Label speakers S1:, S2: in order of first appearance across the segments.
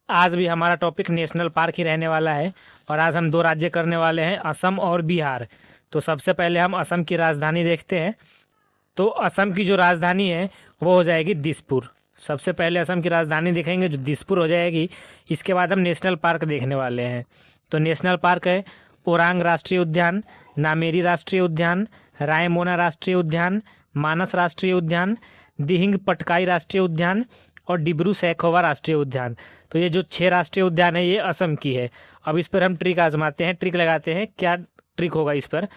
S1: आज भी हमारा टॉपिक नेशनल पार्क ही रहने वाला है। और आज हम दो राज्य करने वाले हैं, असम और बिहार। तो सबसे पहले हम असम की राजधानी देखते हैं। तो असम की जो राजधानी है वो हो जाएगी दिसपुर। सबसे पहले असम की राजधानी देखेंगे जो दिसपुर हो जाएगी। इसके बाद हम नेशनल पार्क देखने वाले हैं। तो नेशनल पार्क है ओरांग राष्ट्रीय उद्यान, नामेरी राष्ट्रीय उद्यान, रायमोना राष्ट्रीय उद्यान, मानस राष्ट्रीय उद्यान, दिहिंग पटकाई राष्ट्रीय उद्यान और डिब्रू सैखोवा राष्ट्रीय उद्यान। तो ये जो 6 राष्ट्रीय उद्यान है ये असम की है। अब इस पर हम ट्रिक आजमाते हैं, ट्रिक लगाते हैं। क्या ट्रिक होगा इस पर,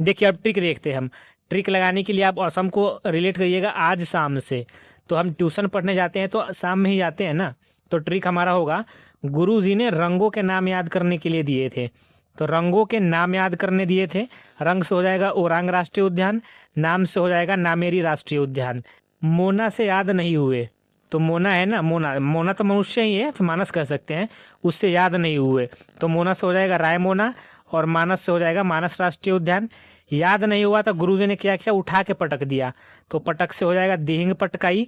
S1: देखिए अब ट्रिक देखते हैं हम। ट्रिक लगाने के लिए आप असम को रिलेट करिएगा आज शाम से। तो हम ट्यूशन पढ़ने जाते हैं तो शाम में ही जाते हैं ना। तो ट्रिक हमारा होगा, गुरु जी ने रंगों के नाम याद करने के लिए दिए थे। तो रंगों के नाम याद करने दिए थे। रंग से हो जाएगा ओरांग राष्ट्रीय उद्यान, नाम से हो जाएगा नामेरी राष्ट्रीय उद्यान। मोना से याद नहीं हुए, तो मोना है ना, मोना मोना तो मनुष्य ही है, तो मानस कह सकते हैं। उससे याद नहीं हुए तो मोना से हो जाएगा रायमोना और मानस से हो जाएगा मानस राष्ट्रीय उद्यान। याद नहीं हुआ तो गुरुजी ने क्या किया, उठा के पटक दिया। तो पटक से हो जाएगा दिहिंग पटकाई।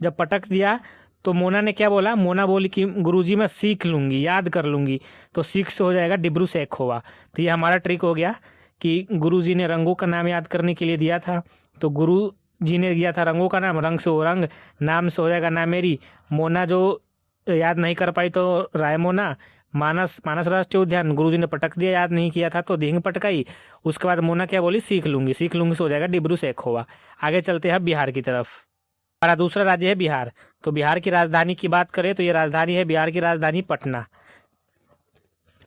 S1: जब पटक दिया तो मोना ने क्या बोला, मोना बोली कि गुरुजी मैं सीख लूंगी, याद कर लूंगी। तो सीख से हो जाएगा डिब्रू सैखोवा। तो ये हमारा ट्रिक हो गया कि गुरुजी ने रंगों का नाम याद करने के लिए दिया था। तो गुरु जी ने दिया था रंगों का नाम, रंग से ओरंग, नाम से हो जाएगा नामेरी, मोना जो याद नहीं कर पाई तो रायमोना, मानस मानस राष्ट्रीय उद्यान गुरुजी ने पटक दिया, याद नहीं किया था तो दिहिंग पटकाई। उसके बाद मोना क्या बोली, सीख लूंगी, सीख लूंगी से हो जाएगा डिब्रू सैखोवा। आगे चलते हैं बिहार की तरफ। हमारा दूसरा राज्य है बिहार। तो बिहार की राजधानी की बात करें तो ये राजधानी है, बिहार की राजधानी पटना।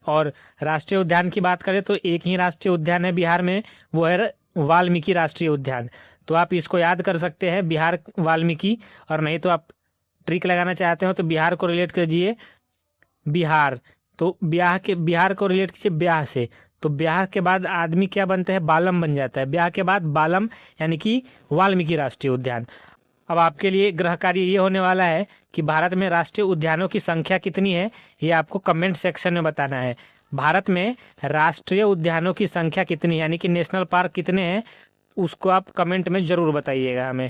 S1: और राष्ट्रीय उद्यान की बात करें तो एक ही राष्ट्रीय उद्यान है बिहार में, वो है वाल्मीकि राष्ट्रीय उद्यान। तो आप इसको याद कर सकते हैं, बिहार वाल्मीकि। और नहीं तो आप ट्रिक लगाना चाहते हो तो बिहार को रिलेट कीजिए बिहार। तो ब्याह के, बिहार को रिलेट कीजिए ब्याह से। तो ब्याह के बाद आदमी क्या बनता है, बालम बन जाता है। ब्याह के बाद बालम यानी कि वाल्मीकि राष्ट्रीय उद्यान। अब आपके लिए ग्रह कार्य ये होने वाला है कि भारत में राष्ट्रीय उद्यानों की संख्या कितनी है, ये आपको कमेंट सेक्शन में बताना है। भारत में राष्ट्रीय उद्यानों की संख्या कितनी है, यानी कि नेशनल पार्क कितने हैं, उसको आप कमेंट में जरूर बताइएगा हमें।